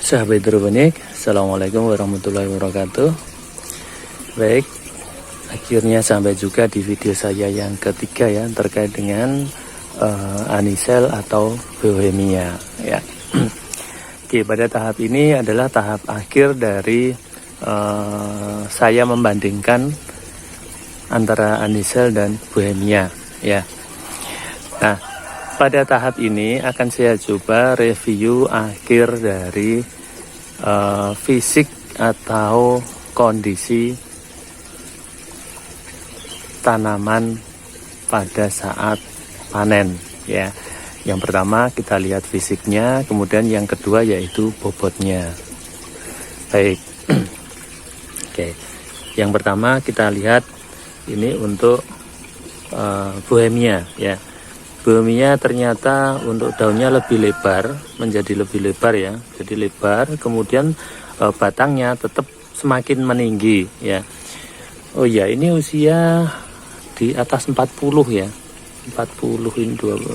Sahabat hidroponik, Assalamualaikum warahmatullahi wabarakatuh. Baik, akhirnya sampai juga di video saya yang ketiga ya, terkait dengan anisel atau bohemia ya. Oke, pada tahap ini adalah tahap akhir dari saya membandingkan antara anisel dan bohemia ya. Nah, pada tahap ini akan saya coba review akhir dari fisik atau kondisi tanaman pada saat panen ya. Yang pertama kita lihat fisiknya, kemudian yang kedua yaitu bobotnya. Baik. Oke. Yang pertama kita lihat ini untuk bohemia ya. Bohemia ternyata untuk daunnya lebih lebar, menjadi lebih lebar ya, jadi lebar. Kemudian batangnya tetap semakin meninggi ya. Oh ya, ini usia di atas 40 ya, 40 ini 20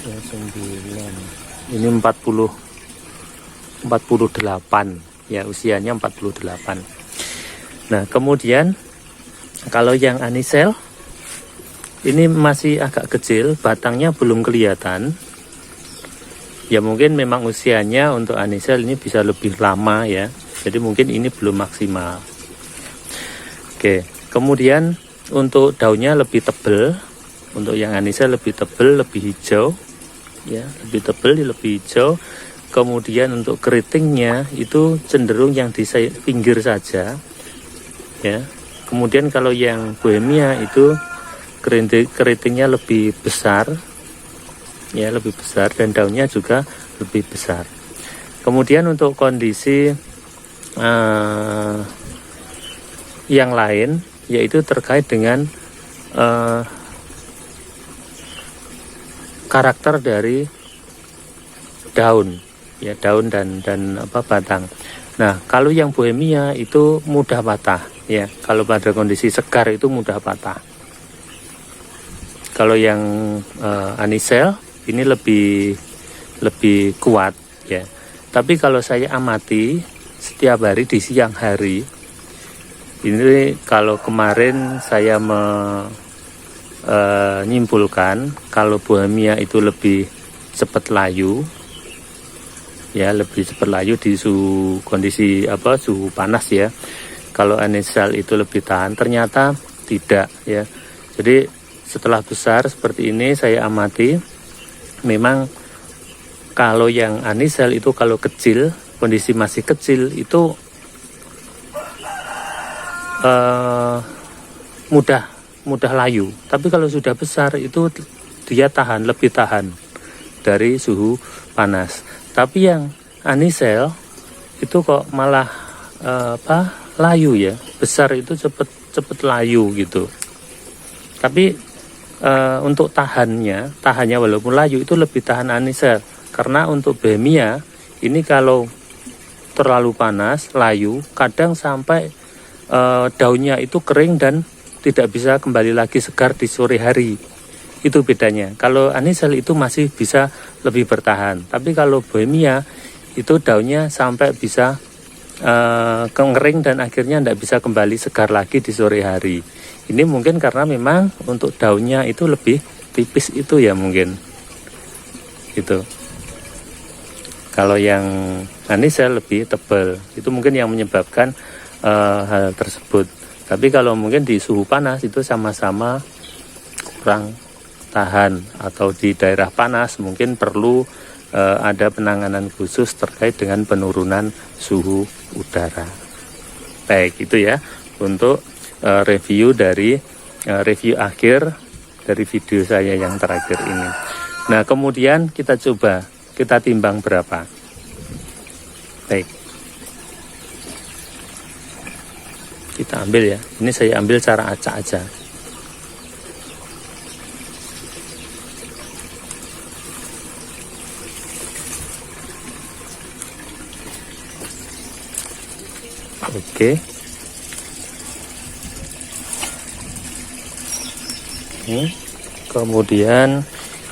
ya, 9 ini 48 ya, usianya 48. Nah kemudian kalau yang anisel ini masih agak kecil, batangnya belum kelihatan. Ya mungkin memang usianya untuk anisel ini bisa lebih lama ya. Jadi mungkin ini belum maksimal. Oke, kemudian untuk daunnya lebih tebal. Untuk yang anisel lebih tebal, lebih hijau. Ya, lebih tebal, lebih hijau. Kemudian untuk keritingnya itu cenderung yang di pinggir saja. Ya. Kemudian kalau yang bohemia itu keritingnya lebih besar, ya lebih besar, dan daunnya juga lebih besar. Kemudian untuk kondisi yang lain, yaitu terkait dengan karakter dari daun, ya daun dan batang. Nah, kalau yang bohemia itu mudah patah, ya. Kalau pada kondisi segar itu mudah patah. Kalau yang anisel ini lebih kuat, ya. Tapi kalau saya amati setiap hari di siang hari, ini kalau kemarin saya menyimpulkan kalau bohemia itu lebih cepat layu. Ya, lebih cepat layu di suhu kondisi suhu panas ya. Kalau anisel itu lebih tahan, ternyata tidak ya. Jadi setelah besar seperti ini saya amati, memang kalau yang anisel itu kalau kecil, kondisi masih kecil itu mudah layu. Tapi kalau sudah besar itu dia lebih tahan dari suhu panas. Tapi yang anisel itu kok malah layu ya, besar itu cepet layu gitu. Tapi untuk tahannya walaupun layu itu lebih tahan anisel. Karena untuk bohemia ini kalau terlalu panas, layu, kadang sampai daunnya itu kering dan tidak bisa kembali lagi segar di sore hari. Itu bedanya. Kalau anisel itu masih bisa lebih bertahan. Tapi kalau bohemia itu daunnya sampai bisa kering dan akhirnya tidak bisa kembali segar lagi di sore hari. Ini mungkin karena memang untuk daunnya itu lebih tipis itu ya mungkin. Gitu. Kalau yang anisel lebih tebal. Itu mungkin yang menyebabkan hal tersebut. Tapi kalau mungkin di suhu panas itu sama-sama kurang tahan, atau di daerah panas mungkin perlu ada penanganan khusus terkait dengan penurunan suhu udara. Baik, itu ya untuk review akhir dari video saya yang terakhir ini. Nah kemudian kita timbang berapa. Baik, kita ambil ya, ini saya ambil cara acak aja. Oke. Kemudian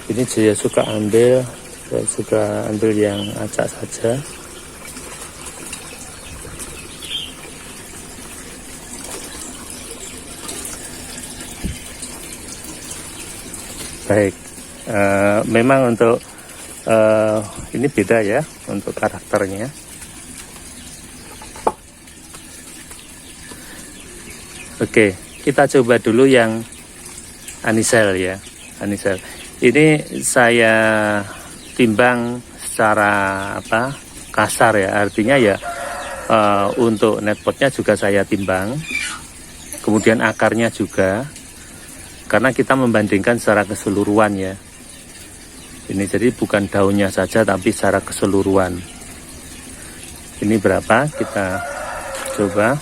ini saya suka ambil Saya juga ambil yang acak saja. Baik, memang untuk ini beda ya untuk karakternya. Oke, kita coba dulu yang anisel ya. Anisel ini saya timbang secara kasar ya, artinya ya untuk netpotnya juga saya timbang, kemudian akarnya juga, karena kita membandingkan secara keseluruhan ya. Ini jadi bukan daunnya saja tapi secara keseluruhan. Ini berapa, kita coba.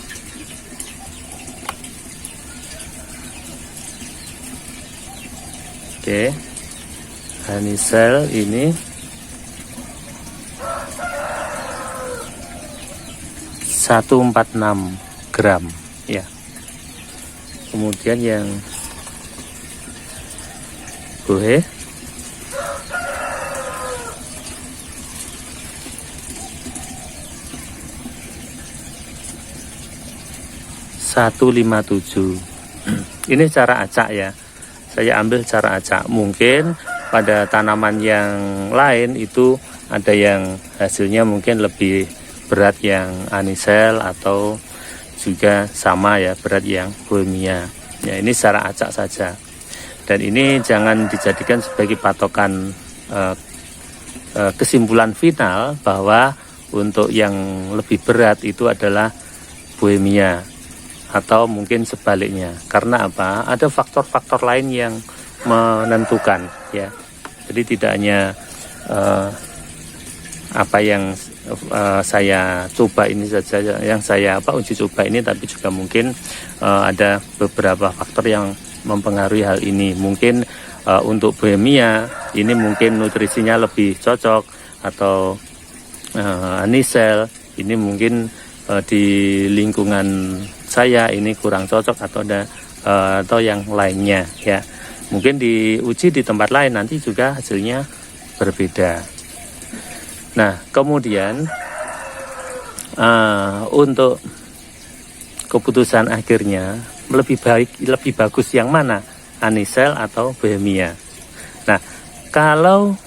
Oke, anisel ini 146 gram ya. Kemudian yang bohe 157. Ini cara acak ya. Saya ambil cara acak. Mungkin pada tanaman yang lain itu ada yang hasilnya mungkin lebih berat yang anisel atau juga sama ya berat yang bohemia. Ya, ini secara acak saja. Dan ini jangan dijadikan sebagai patokan kesimpulan final bahwa untuk yang lebih berat itu adalah bohemia atau mungkin sebaliknya. Karena apa? Ada faktor-faktor lain yang menentukan ya. Jadi tidak hanya apa yang saya coba ini saja, yang saya uji coba ini, tapi juga mungkin ada beberapa faktor yang mempengaruhi hal ini. Mungkin untuk bohemia ini mungkin nutrisinya lebih cocok, atau anisel ini mungkin di lingkungan saya ini kurang cocok, atau yang lainnya ya. Mungkin diuji di tempat lain nanti juga hasilnya berbeda. Nah, kemudian untuk keputusan akhirnya lebih bagus yang mana, anisel atau bohemia. Nah, kalau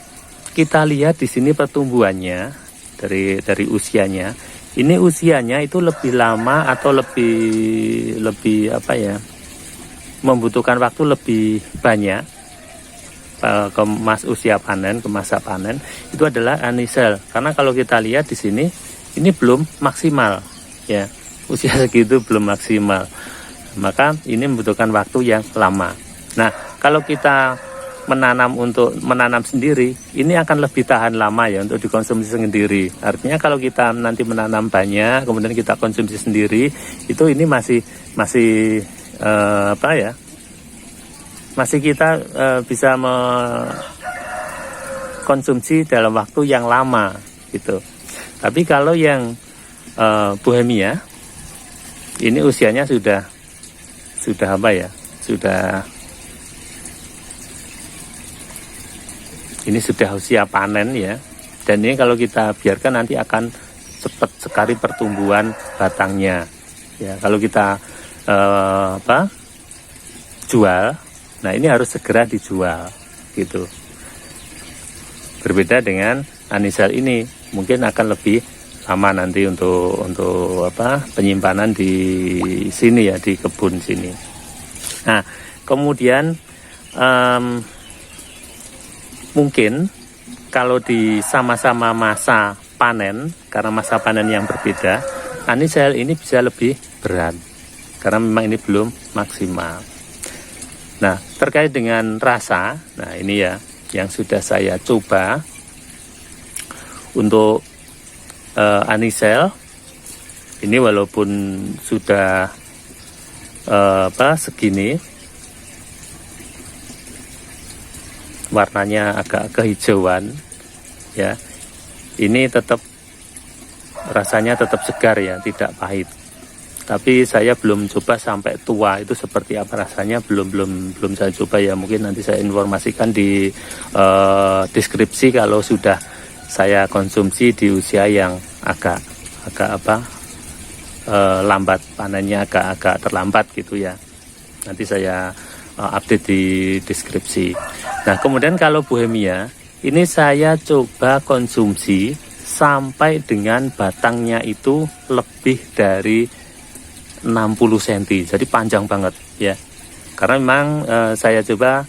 kita lihat di sini pertumbuhannya dari usianya, ini usianya itu lebih lama atau lebih membutuhkan waktu lebih banyak ke usia panen, ke masa panen, itu adalah anisel. Karena kalau kita lihat di sini, ini belum maksimal ya, usia segitu belum maksimal, maka ini membutuhkan waktu yang lama. Nah, kalau kita menanam sendiri, ini akan lebih tahan lama ya untuk dikonsumsi sendiri. Artinya kalau kita nanti menanam banyak, kemudian kita konsumsi sendiri, itu ini masih masih kita bisa mengkonsumsi dalam waktu yang lama gitu. Tapi kalau yang bohemia, ini usianya sudah ini sudah usia panen ya. Dan ini kalau kita biarkan nanti akan cepat sekali pertumbuhan batangnya ya. Kalau kita jual, nah ini harus segera dijual gitu. Berbeda dengan anisel ini, mungkin akan lebih lama nanti untuk penyimpanan di sini ya, di kebun sini. Nah, kemudian mungkin kalau di sama-sama masa panen, karena masa panen yang berbeda, anisel ini bisa lebih berat karena memang ini belum maksimal. Nah, terkait dengan rasa, nah ini ya yang sudah saya coba untuk anisel. Ini walaupun sudah segini, warnanya agak kehijauan ya, ini tetap rasanya tetap segar ya, tidak pahit. tapi saya belum coba sampai tua itu seperti apa rasanya, belum saya coba ya. Mungkin nanti saya informasikan di deskripsi kalau sudah saya konsumsi di usia yang agak lambat panennya, agak terlambat gitu ya. Nanti saya update di deskripsi. Nah, kemudian kalau Bohemia ini saya coba konsumsi sampai dengan batangnya itu lebih dari 60 cm, jadi panjang banget ya. Karena memang saya coba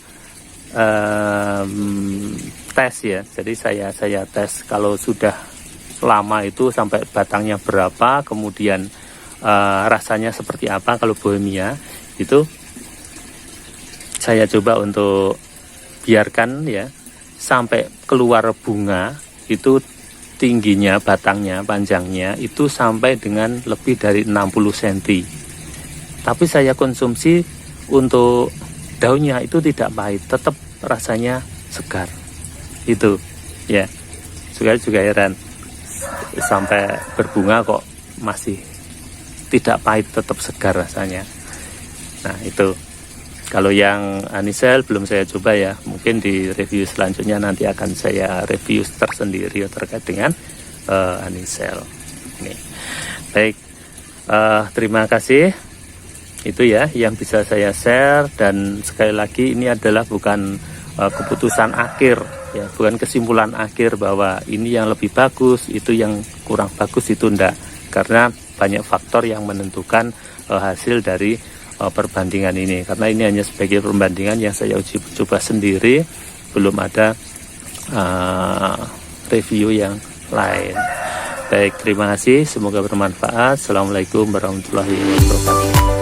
tes ya, jadi saya tes kalau sudah lama itu sampai batangnya berapa, kemudian rasanya seperti apa. Kalau Bohemia itu saya coba untuk biarkan ya sampai keluar bunga, itu tingginya batangnya, panjangnya itu sampai dengan lebih dari 60 cm. Tapi saya konsumsi untuk daunnya itu tidak pahit, tetap rasanya segar. Itu ya. Juga heran sampai berbunga kok masih tidak pahit, tetap segar rasanya. Nah, itu. Kalau yang Anisel belum saya coba ya, mungkin di review selanjutnya nanti akan saya review tersendiri terkait dengan Anisel. Nih. Baik, terima kasih. Itu ya yang bisa saya share, dan sekali lagi ini adalah bukan keputusan akhir ya, bukan kesimpulan akhir bahwa ini yang lebih bagus, itu yang kurang bagus, itu enggak. Karena banyak faktor yang menentukan hasil dari perbandingan ini, karena ini hanya sebagai perbandingan yang saya uji coba sendiri, belum ada review yang lain. Baik, terima kasih, semoga bermanfaat. Assalamualaikum warahmatullahi wabarakatuh.